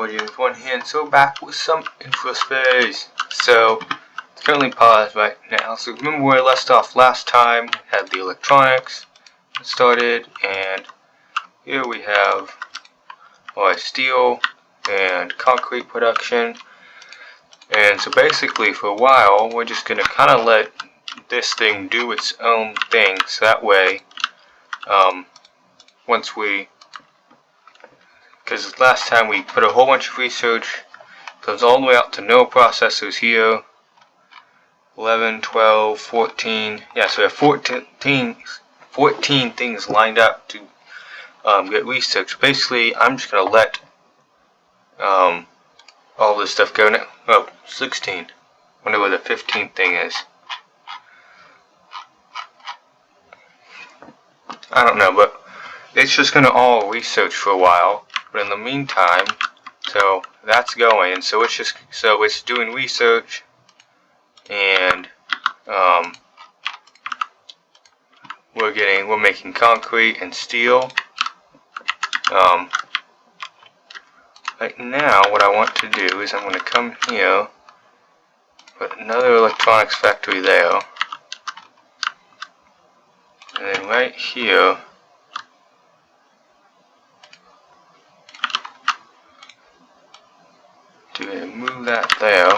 1 here, and so back with some InfraSpace. So it's currently paused right now. So remember where I left off last time? We had the electronics started, and here we have steel and concrete production. And so basically, for a while, we're just gonna kind of let this thing do its own thing. So that way, once we because last time we put a whole bunch of research, goes all the way out to no processors here, 11, 12, 14, yeah, so we have 14 things lined up to get research. Basically, I'm just going to let all this stuff go now. Oh, 16. Wonder where the 15th thing is. I don't know, but it's just going to all research for a while. But in the meantime, so that's going, and so it's doing research, and we're making concrete and steel. Right now, what I want to do is I'm going to come here, put another electronics factory there, and then right here. Move that there.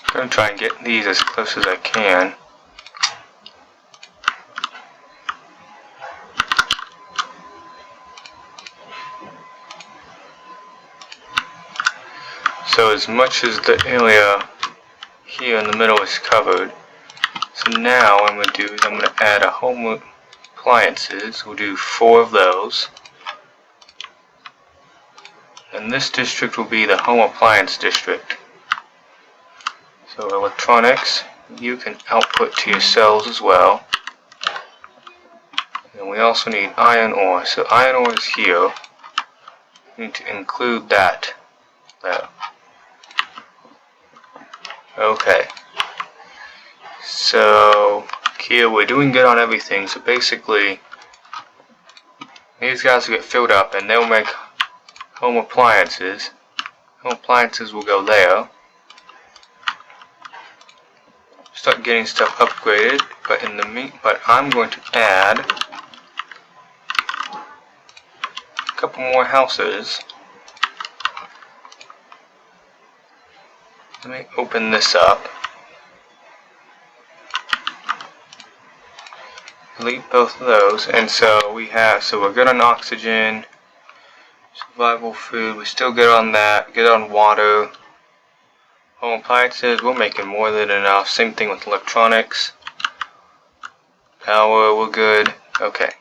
I'm going to try and get these as close as I can. So as much as the area here in the middle is covered, so now what I'm going to do is I'm going to add a home appliances. We'll do 4 of those. And this district will be the home appliance district. So electronics, you can output to your cells as well. And we also need iron ore. So iron ore is here. We need to include that. Okay. So here we're doing good on everything. So basically, these guys will get filled up, and they'll make home appliances. Home appliances will go there. Start getting stuff upgraded, but I'm going to add a couple more houses. Let me open this up. Delete both of those, and so we're good on oxygen, survival food, we're still good on that, good on water. Home appliances, we're making more than enough. Same thing with electronics. Power, we're good. Okay.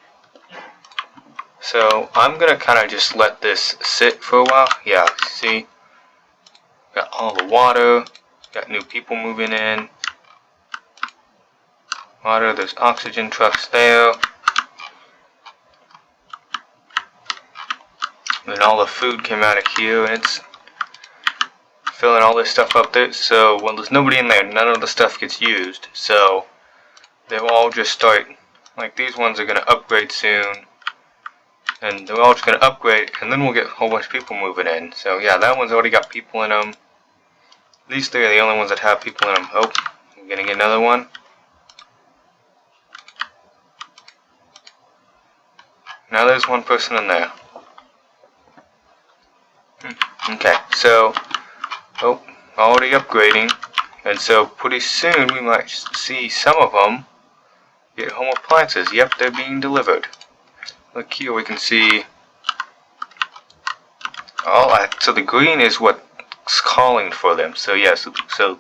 So I'm gonna kind of just let this sit for a while. Yeah, see? Got all the water. Got new people moving in. Water, there's oxygen trucks there. And then all the food came out of here, and it's filling all this stuff up there. So when there's nobody in there, none of the stuff gets used. So they'll all just start, like these ones are going to upgrade soon. And they're all just going to upgrade, and then we'll get a whole bunch of people moving in. So yeah, that one's already got people in them. These 3 are the only ones that have people in them. Oh, I'm going to get another one. Now there's 1 person in there. Okay, so, already upgrading. And so pretty soon we might see some of them get home appliances. Yep, they're being delivered. Look here, we can see so the green is what's calling for them. So yes, so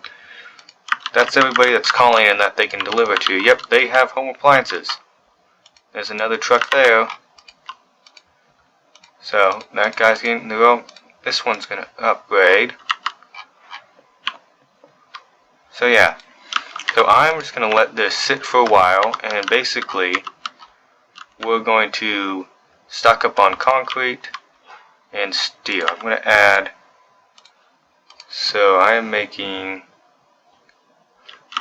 that's everybody that's calling and that they can deliver to. Yep, they have home appliances. There's another truck there. So that guy's getting this one's gonna upgrade. So yeah, So I'm just going to let this sit for a while, and basically we're going to stock up on concrete and steel. I'm going to add, so I am making,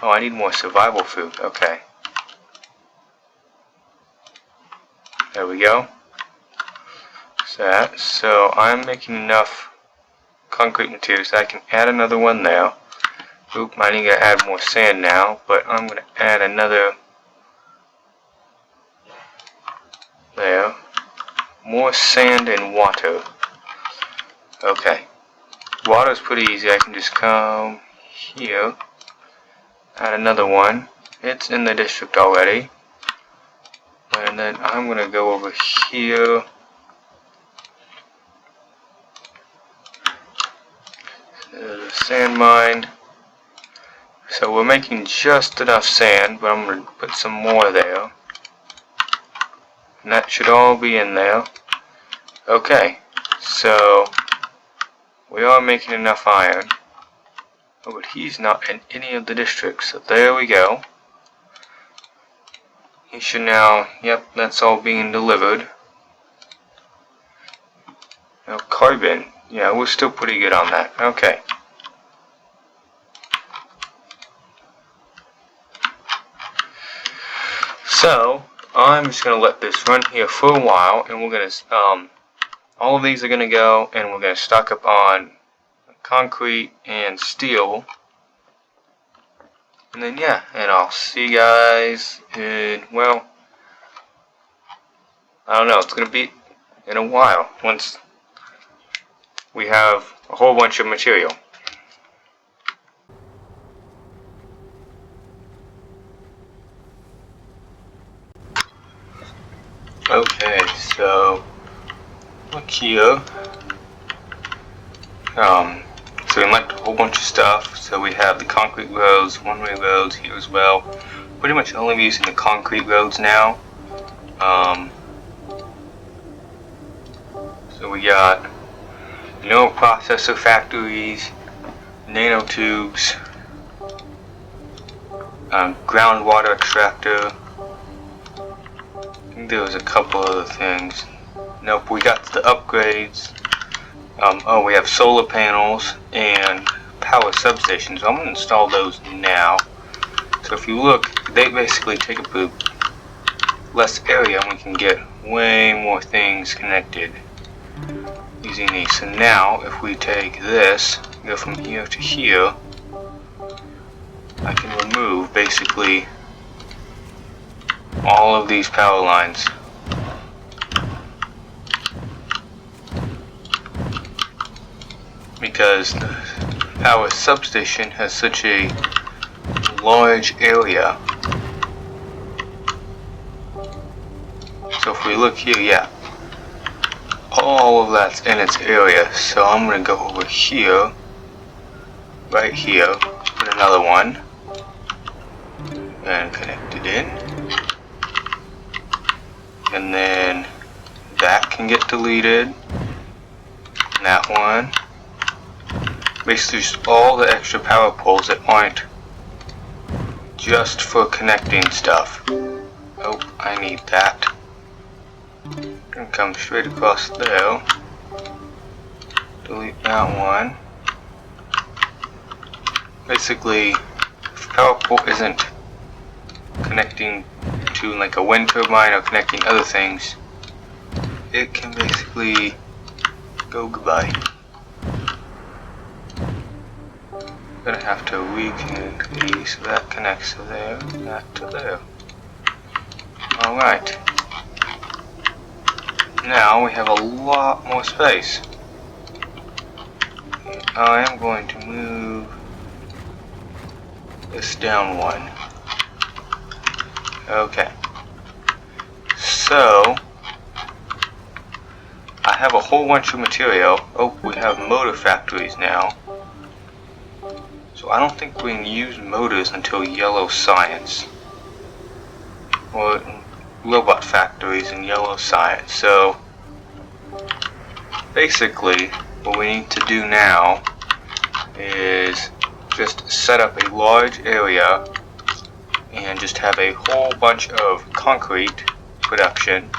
oh, I need more survival food. Okay, there we go. So I'm making enough concrete materials so I can add another one there. Oop, I need to add more sand now, but I'm going to add another there. More sand and water. Okay, water is pretty easy. I can just come here, add another one. It's in the district already. And then I'm going to go over here. Sand mine. So we're making just enough sand, but I'm going to put some more there. And that should all be in there. Okay, so we are making enough iron. Oh, but he's not in any of the districts, so there we go. He should now, yep, that's all being delivered. Now carbon, yeah, we're still pretty good on that. Okay. So I'm just gonna let this run here for a while, and we're gonna all of these are gonna go, and we're gonna stock up on concrete and steel, and then yeah, and I'll see you guys in, well, I don't know, it's gonna be in a while once we have a whole bunch of material. Okay, so look here. So we elected a whole bunch of stuff. So we have the concrete roads, one-way roads here as well. Pretty much only using the concrete roads now. So we got no processor factories, nanotubes, groundwater extractor. I think there was a couple other things. Nope, we got the upgrades. Oh, we have solar panels and power substations. I'm going to install those now. So if you look, they basically take up less area, and we can get way more things connected using these. So now, if we take this, go from here to here, I can remove basically all of these power lines. Because the power substation has such a large area. So if we look here, yeah, all of that's in its area. So I'm going to go over here, right here, put another one, and connect it in. And then that can get deleted, and that one. Basically just all the extra power poles that aren't just for connecting stuff. Oh, I need that. And come straight across there. Delete that one. Basically, if power pole isn't connecting to like a wind turbine or connecting other things, it can basically go goodbye. Gonna have to reconnect these, so that connects to there, that to there. Alright. Now we have a lot more space. I am going to move this down one. Okay. So I have a whole bunch of material. Oh, we have motor factories now. So I don't think we can use motors until yellow science. Or robot factories in yellow science. So basically what we need to do now is just set up a large area and just have a whole bunch of concrete production.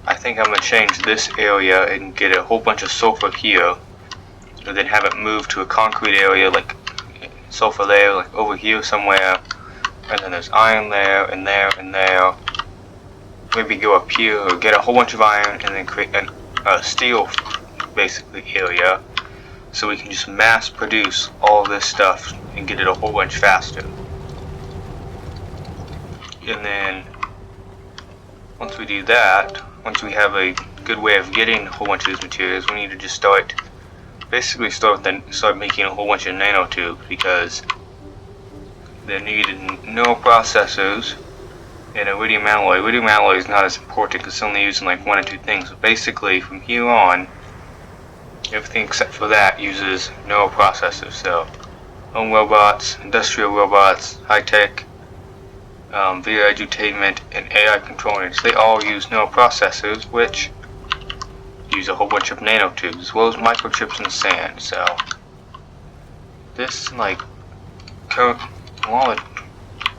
I think I'm going to change this area and get a whole bunch of sulfur here, and then have it move to a concrete area, like sulfur there, like over here somewhere, and then there's iron there, and there, and there. Maybe go up here, or get a whole bunch of iron, and then create a steel, basically, area, so we can just mass produce all this stuff and get it a whole bunch faster. And then, once we do that, once we have a good way of getting a whole bunch of these materials, we need to just start making a whole bunch of nanotubes, because they're needed no processors and iridium alloy. Iridium alloy is not as important because it's only using like one or two things. But basically, from here on, everything except for that uses neural processors. So, home robots, industrial robots, high-tech, VR edutainment, and AI controllers, they all use neural processors, which use a whole bunch of nanotubes, as well as microchips in the sand. So, this, like, well, it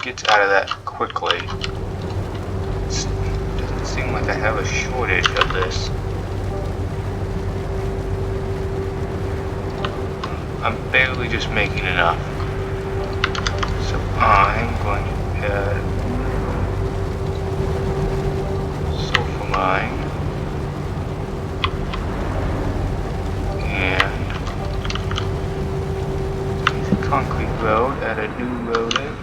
gets out of that quickly. It doesn't seem like I have a shortage of this. I'm barely just making enough. So I'm going to add sulfur mine and concrete road, add a new road in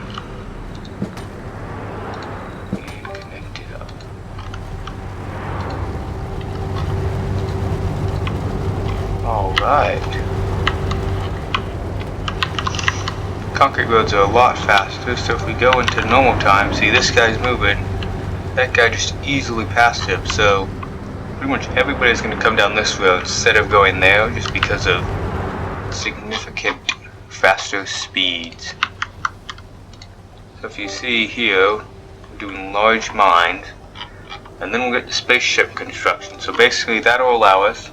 and connect it up. Alright. Concrete roads are a lot faster, so if we go into normal time, see this guy's moving, that guy just easily passed him, so pretty much everybody's going to come down this road instead of going there, just because of significant faster speeds. So if you see here, we're doing large mines, and then we'll get the spaceship construction. So basically that'll allow us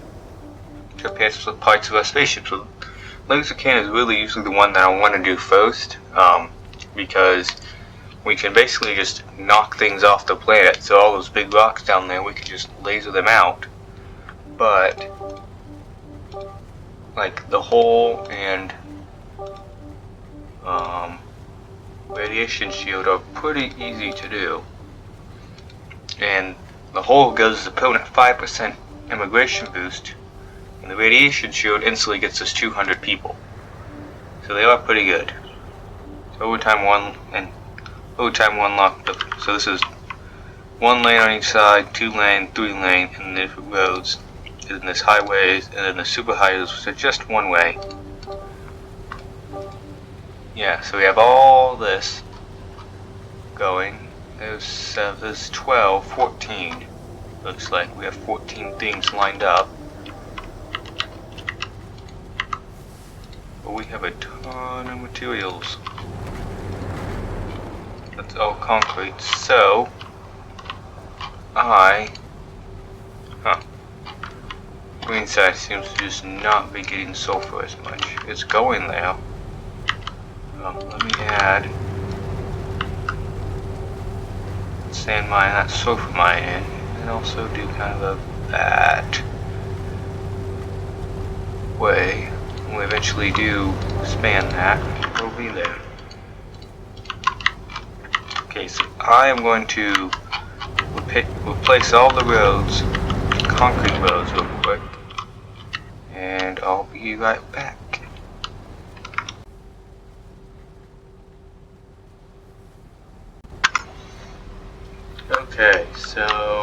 to repair some parts of our spaceship. So laser cannon is really usually the one that I want to do first, because we can basically just knock things off the planet. So all those big rocks down there, we can just laser them out. But like the hole and radiation shield are pretty easy to do. And the hole gives the opponent 5% immigration boost, and the radiation shield instantly gets us 200 people. So they are pretty good. So overtime one locked up. So this is 1 lane on each side, 2 lane, 3 lane, and then different roads. And then there's highways, and then the super highways, which are just one way. Yeah, so we have all this going. There's 12, 14. Looks like we have 14 things lined up. But we have a ton of materials. That's all concrete. So, green side seems to just not be getting sulfur as much. It's going there. Let me add sand mine, that sulfur mine in, and also do kind of that way. When we eventually do span that, it'll be there. Okay, so I am going to replace all the roads, concrete roads real quick, and I'll be right back. Okay, so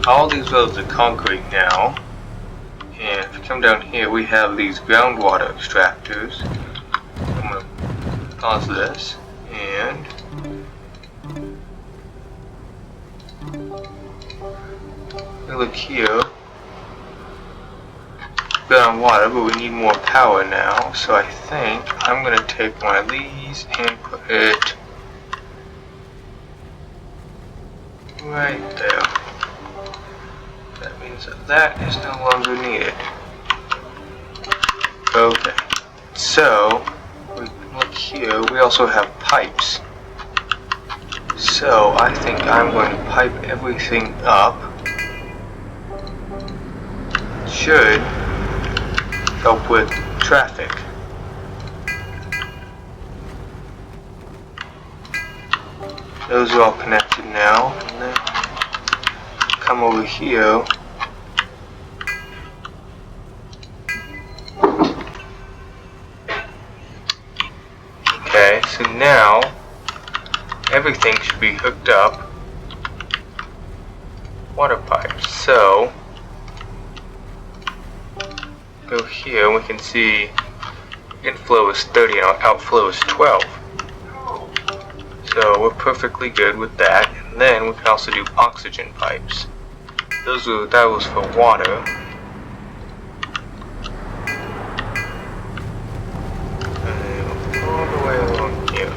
all these roads are concrete now, and if you come down here, we have these groundwater extractors. I'm going to pause this, and look here, groundwater, but we need more power now, so I think I'm going to take one of these and put it right there. That means that is no longer needed. Okay, so we look here we also have pipes. So I think I'm going to pipe everything up. Should help with traffic. Those are all connected now. And then come over here. Okay, so now everything should be hooked up. Water pipes. So go here and we can see inflow is 30 and outflow is 12. So we're perfectly good with that. And then we can also do oxygen pipes. That was for water. All the way along here.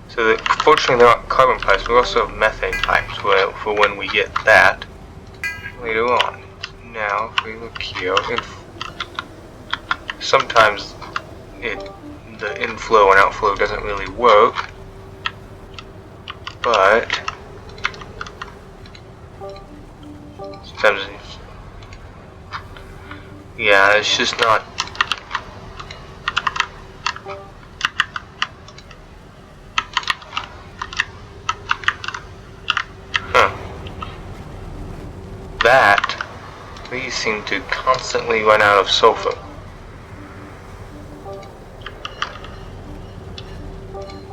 So fortunately there aren't carbon pipes, we also have methane pipes for when we get that later on. Now if we look here, sometimes the inflow and outflow doesn't really work, but sometimes it's just not. These seem to constantly run out of sulfur.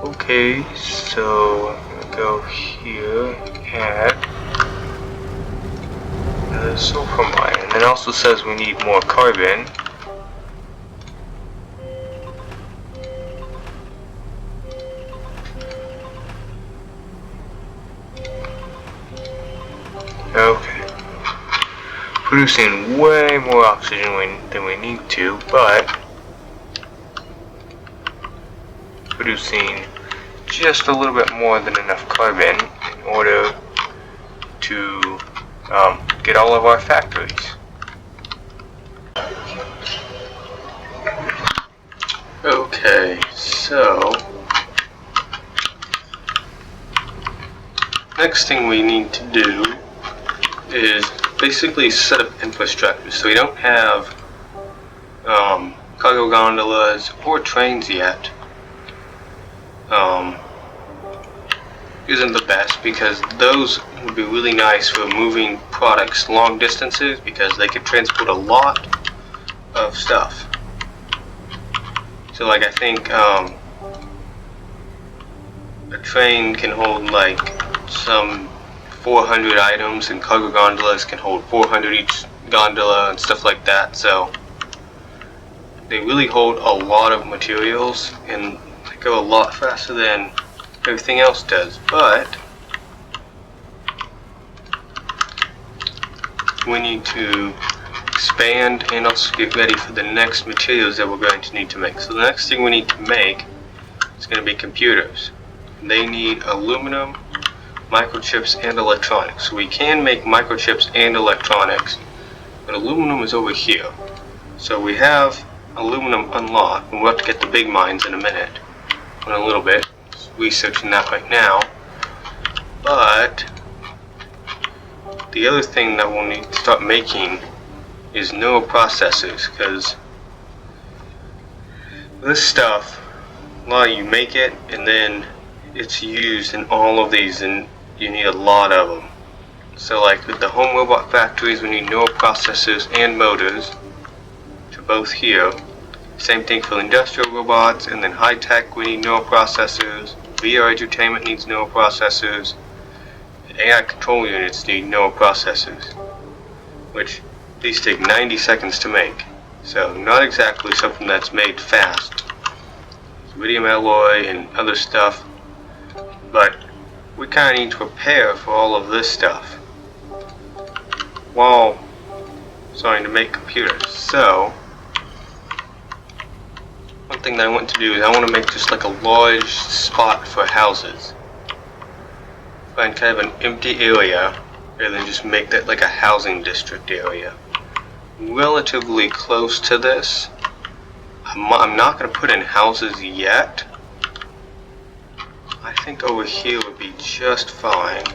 Okay, so I'm gonna go here, add the sulfur mine, and it also says we need more carbon. Okay. Producing way more oxygen than we need to, but producing just a little bit more than enough carbon in order to get all of our factories. Okay, so next thing we need to do is basically set up infrastructure. So we don't have cargo gondolas or trains yet. Isn't the best, because those would be really nice for moving products long distances, because they could transport a lot of stuff. So like I think a train can hold like some 400 items, and cargo gondolas can hold 400 each gondola and stuff like that. So they really hold a lot of materials and they go a lot faster than everything else does. But we need to expand and also get ready for the next materials that we're going to need to make. So the next thing we need to make is going to be computers. They need aluminum, microchips, and electronics. So we can make microchips and electronics, but aluminum is over here. So we have aluminum unlocked, and we'll have to get the big mines in a minute, in a little bit. Researching that right now. But the other thing that we'll need to start making is neuroprocessors, because this stuff, a lot of you make it and then it's used in all of these, and you need a lot of them. So like with the home robot factories, we need neuroprocessors and motors, which are both here. Same thing for industrial robots, and then high tech we need neuroprocessors. VR entertainment needs neuroprocessors. AI control units need neuroprocessors, which these take 90 seconds to make. So not exactly something that's made fast. Iridium alloy and other stuff, but we kind of need to prepare for all of this stuff while starting to make computers. So one thing that I want to do is I want to make just like a large spot for houses. Find kind of an empty area rather than just make that like a housing district area. Relatively close to this. I'm not going to put in houses yet, think over here would be just fine.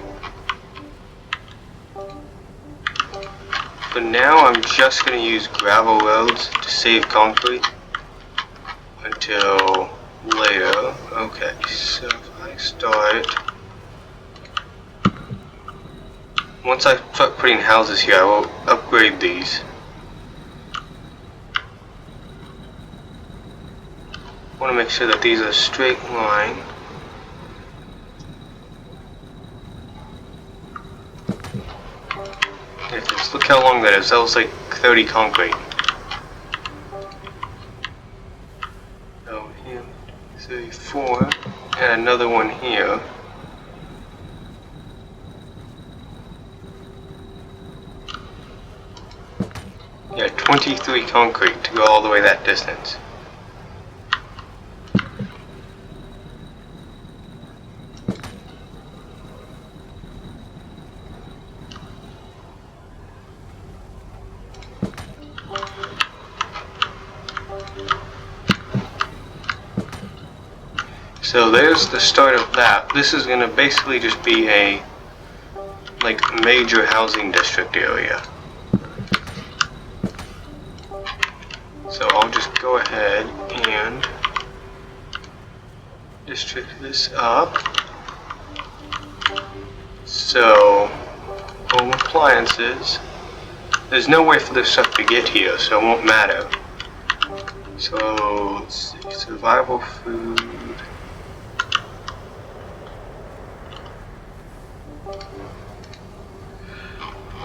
For now, I'm just going to use gravel roads to save concrete until later. Okay, so if I start, once I start putting houses here, I will upgrade these. I want to make sure that these are a straight line. Okay, just look how long that is. That was like 30 concrete. So here, 34, and another one here. Yeah, 23 concrete to go all the way that distance. So there's the start of that. This is going to basically just be a like major housing district area. So I'll just go ahead and district this up. So home appliances. There's no way for this stuff to get here, so it won't matter. So let's see, survival food.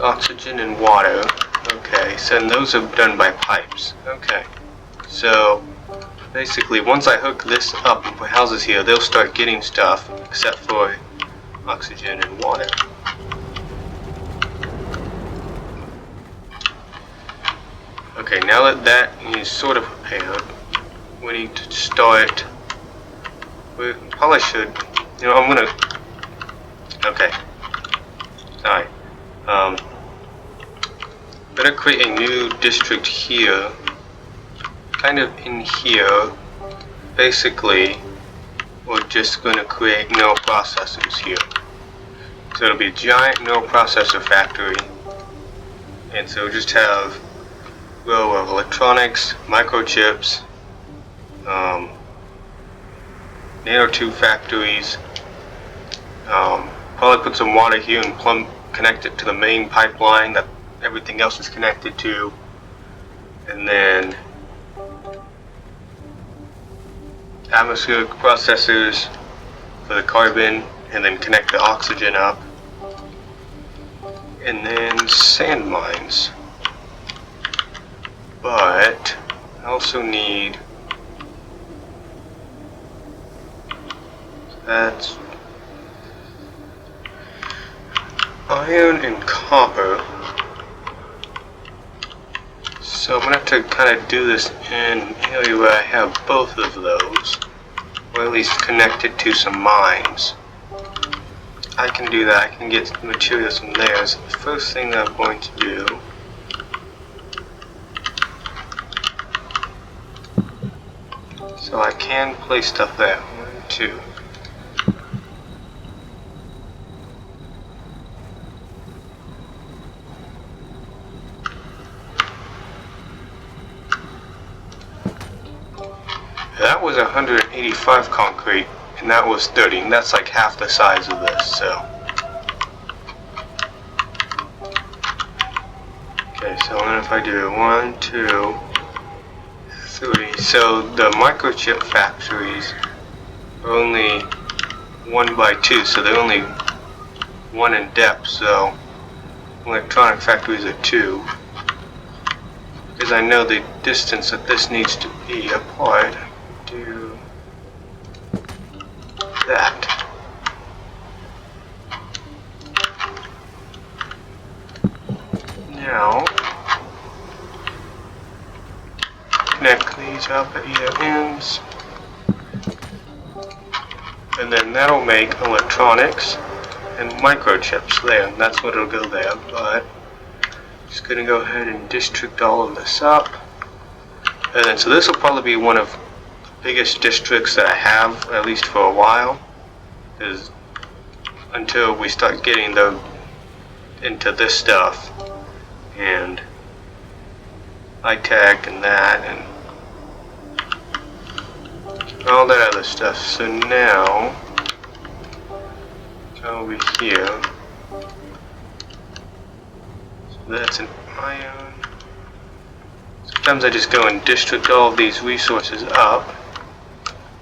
Oxygen and water. Okay, so those are done by pipes. Okay, so basically once I hook this up and put houses here, they'll start getting stuff except for oxygen and water. Okay, now that that is sort of prepared, we need to start. We probably should, you know, I'm gonna, okay, alright, better create a new district here, kind of in here. Basically, we're just going to create neural processors here. So it'll be a giant neural processor factory, and so we'll just have a row of electronics, microchips, nanotube factories, probably put some water here and connect it to the main pipeline that everything else is connected to, and then atmospheric processors for the carbon, and then connect the oxygen up, and then sand mines. But I also need, that's iron and copper. So I'm going to have to kind of do this in an area where I have both of those, or at least connect it to some mines. I can do that, I can get materials from there. So the first thing that I'm going to do so I can place stuff there. 1, 2. That was 185 concrete, and that was 30, and that's like half the size of this, so. Okay, so then if I do 1, 2, 3, so the microchip factories are only 1 by 2, so they're only 1 in depth, so electronic factories are 2. Because I know the distance that this needs to be apart. Do that. Now connect these up at either ends, and then that'll make electronics and microchips there, and that's what it'll go there. But I'm just gonna go ahead and district all of this up, and then so this will probably be one of biggest districts that I have, at least for a while. is until we start getting into this stuff and high tech and that and all that other stuff. So now over here, so that's an ion. Sometimes I just go and district all of these resources up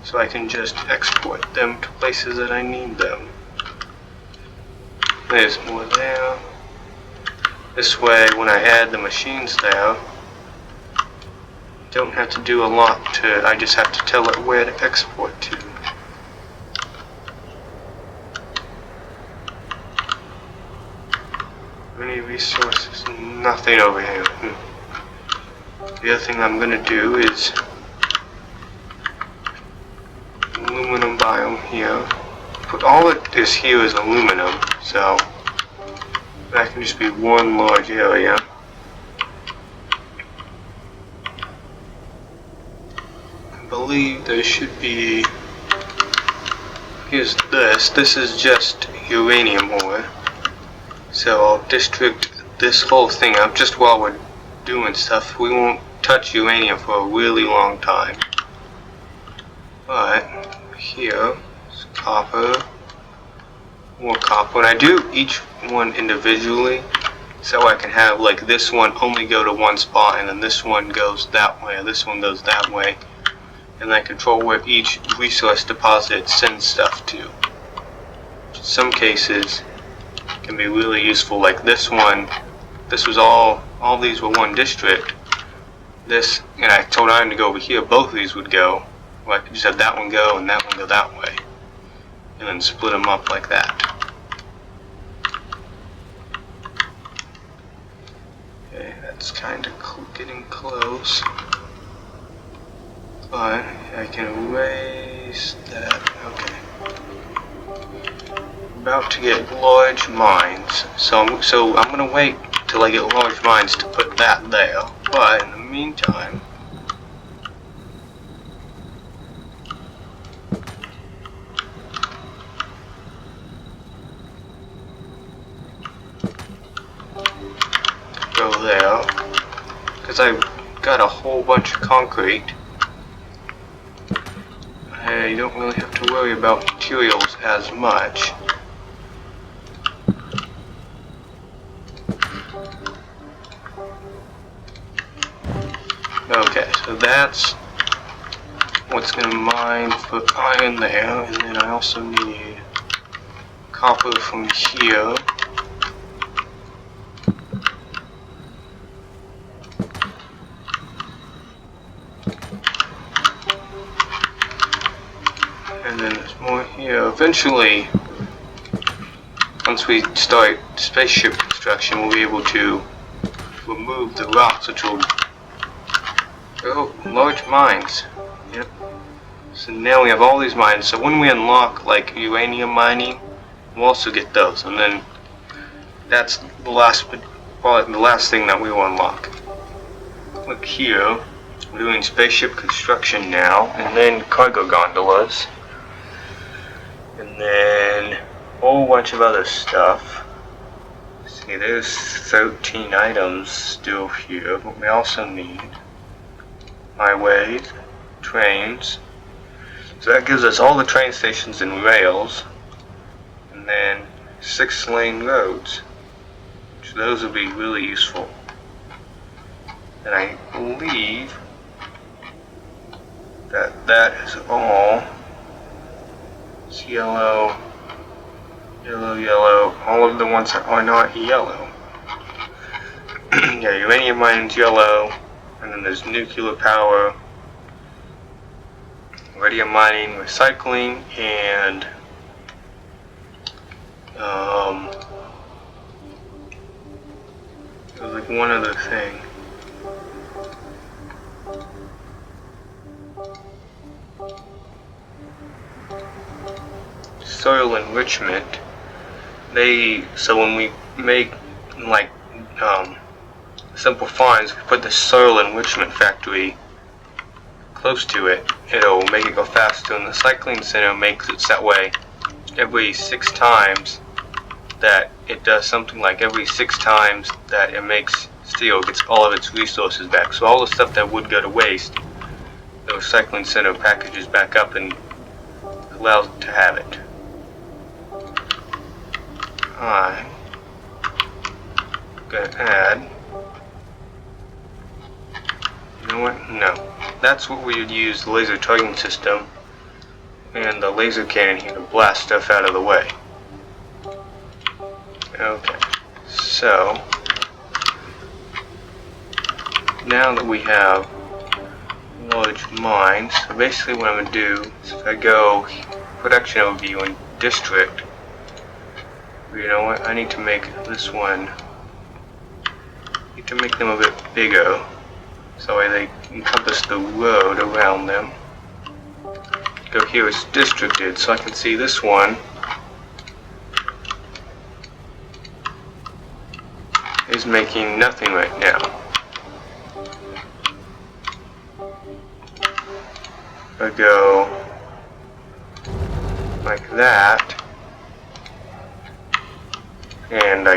so I can just export them to places that I need them. There's more there. This way, when I add the machines there, don't have to do a lot I just have to tell it where to export to. Many resources, nothing over here. The other thing I'm going to do is aluminum biome here. But all it is here is aluminum, so that can just be one large area. I believe there should be, here's this is just uranium ore. So I'll district this whole thing up just while we're doing stuff. We won't touch uranium for a really long time. But here is copper, more copper. And I do each one individually so I can have like this one only go to one spot and then this one goes that way or this one goes that way. And I control where each resource deposit sends stuff to. In some cases can be really useful, like this one. This was all these were one district. This, and I told Iron to go over here, both of these would go. Well, I could just have that one go and that one go that way. And then split them up like that. Okay, that's kind of getting close. But I can erase that. Okay. About to get large mines, so I'm gonna wait till I get large mines to put that there. But in the meantime, go there because I've got a whole bunch of concrete. You don't really have to worry about materials as much. Okay, so that's what's going to mine for iron there, and then I also need copper from here. And then there's more here. Eventually, once we start spaceship construction, we'll be able to remove the rocks, which will large mines. Yep. So now we have all these mines. So when we unlock like uranium mining, we'll also get those. And then that's the last, probably the last thing that we will unlock. Look here, we're doing spaceship construction now, and then cargo gondolas, and then a whole bunch of other stuff. See, there's 13 items still here, but we also need highways, trains. So that gives us all the train stations and rails, and then 6-lane roads, which those will be really useful. And I believe that that is all. It's yellow, yellow, yellow. All of the ones that are not yellow. Yeah, uranium mining's yellow. And then there's nuclear power, radium mining, recycling, and there's like one other thing. Soil enrichment. So when we make like simple farms, we put the soil enrichment factory close to it, it'll make it go faster, and the cycling center makes it that way every 6 times that it does something like every 6 times that it makes steel, gets all of its resources back. So all the stuff that would go to waste, the recycling center packages back up and allows it to have it. I'm gonna add, you know what? No. That's what we would use the laser targeting system and the laser cannon here to blast stuff out of the way. Okay, so now that we have large mines, so basically what I'm going to do is if I go production overview and district, you know what, I need to make this one, I need to make them a bit bigger so they encompass the road around them. Go here as districted so I can see this one is making nothing right now. I go like that, and I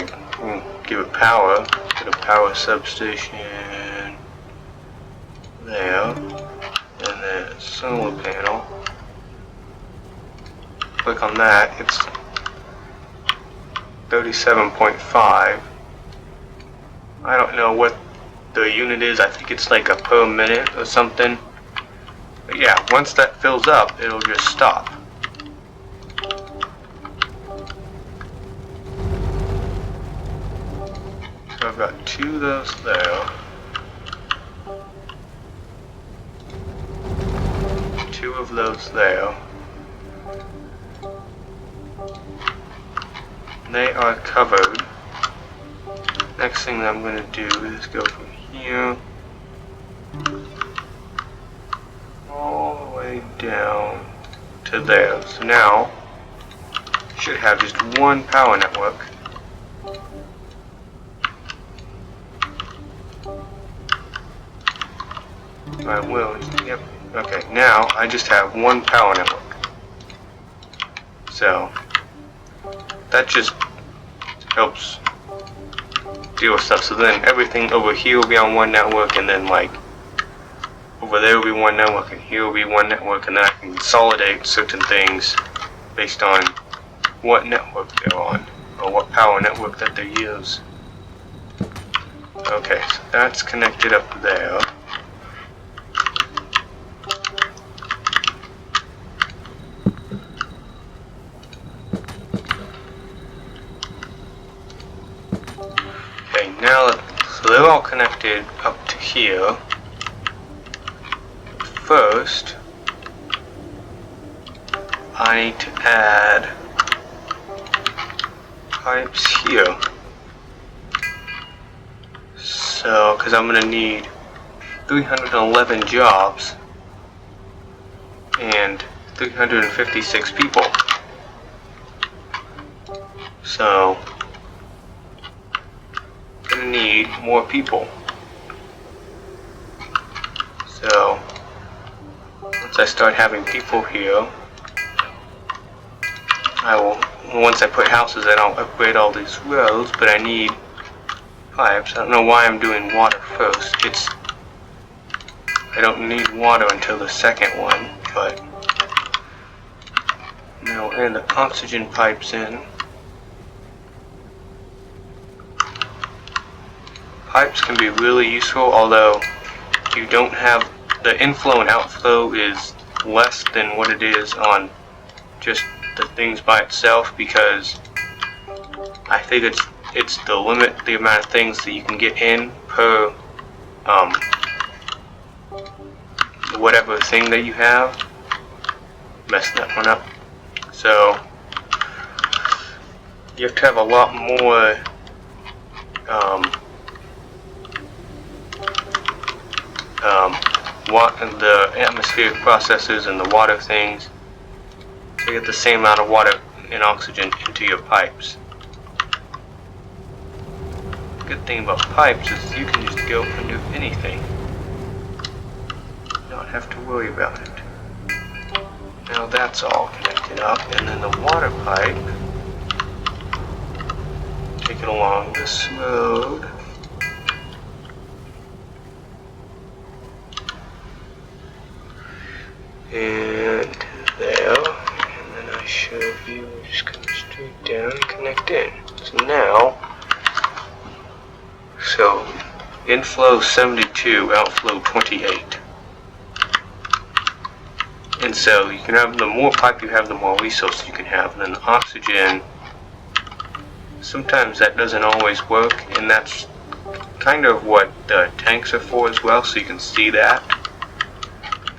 give it power to the power substation there, and then solar panel. Click on that, it's 37.5. I don't know what the unit is, I think it's like a per minute or something. But yeah, once that fills up, it'll just stop. So I've got 2 of those there. 2 of those there. They are covered. Next thing that I'm going to do is go from here all the way down to there. So now I should have just one power network. I will. Yep. Okay, now I just have one power network. So that just helps deal with stuff. So then everything over here will be on one network, and then like over there will be one network, and here will be one network, and then I can consolidate certain things based on what network they're on, or what power network that they use. Okay, so that's connected up there. Okay, now so they're all connected up to here. First, I need to add pipes here. So, because I'm going to need 311 jobs and 356 people. So, I'm going to need more people. So, once I start having people here, once I put houses in, I'll upgrade all these roads, but I need pipes. I don't know why I'm doing water first. I don't need water until the second one, but now we'll add the oxygen pipes in. Pipes can be really useful, although you don't have the inflow and outflow is less than what it is on just the things by itself, because I think it's the limit, the amount of things that you can get in per whatever thing that you have. Messed that one up. So you have to have a lot more the atmospheric processes and the water things to get the same amount of water and oxygen into your pipes. The good thing about pipes is you can just go and do anything. You don't have to worry about it. Now that's all connected. connect it up, and then the water pipe, take it along this road. And there, and then I should be able to just come straight down and connect in. So inflow 72, outflow 28. And so you can have, the more pipe you have, the more resources you can have. And then the oxygen, sometimes that doesn't always work, and that's kind of what the tanks are for as well, so you can see that.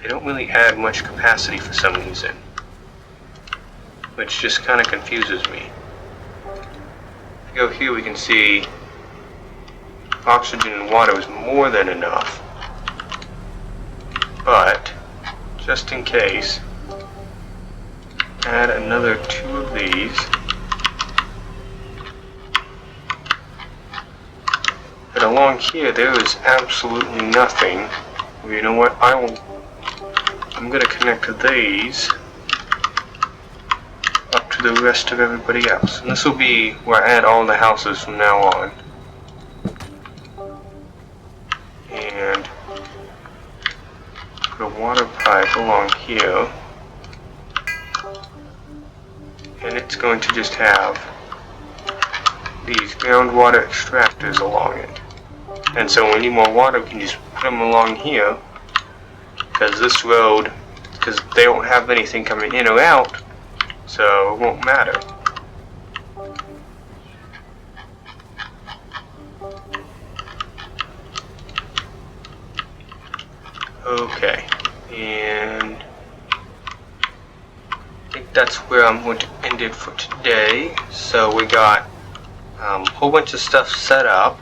They don't really add much capacity for some reason, which just kind of confuses me. If you go here, we can see oxygen and water is more than enough, but just in case, add another 2 of these. But along here, there is absolutely nothing. You know what? I'm going to connect these up to the rest of everybody else. And this will be where I add all the houses from now on. And put a water pipe along here. And it's going to just have these groundwater extractors along it. And so when we need more water, we can just put them along here. Because this road, because they don't have anything coming in or out, so it won't matter. Okay, and I think that's where I'm going to end it for today. So we got a whole bunch of stuff set up.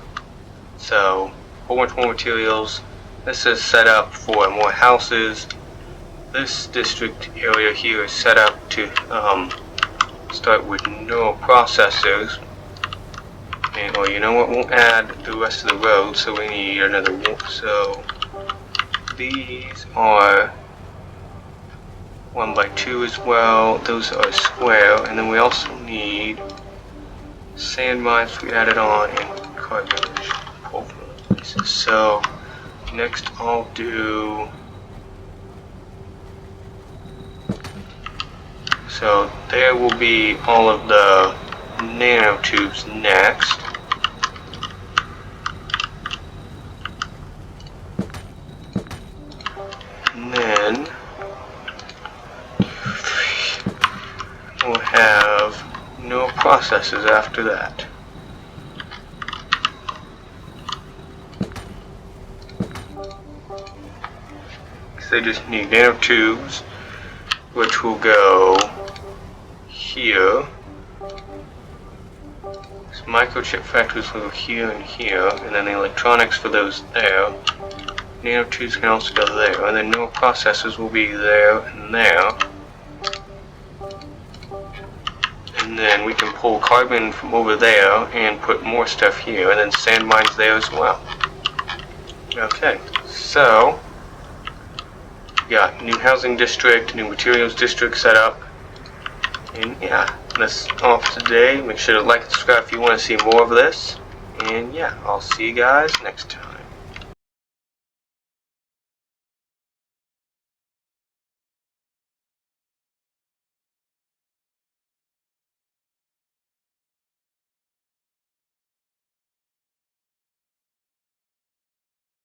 So a whole bunch more materials. This is set up for more houses. This district area here is set up to start with no processors. And, or you know what, we'll add the rest of the road, so we need another one. So these are 1 by 2 as well. Those are square, and then we also need sand mines we added on and carbon places. So next I'll do, so there will be all of the nanotubes next. And then we'll have no processes after that. They just need nanotubes, which will go here. So microchip factories will go here and here, and then the electronics for those there. Nanotubes can also go there, and then no processors will be there and there. And then we can pull carbon from over there and put more stuff here, and then sand mines there as well. Okay, so got new housing district, new materials district set up, and yeah, that's all for today. Make sure to like and subscribe if you want to see more of this, and yeah, I'll see you guys next time.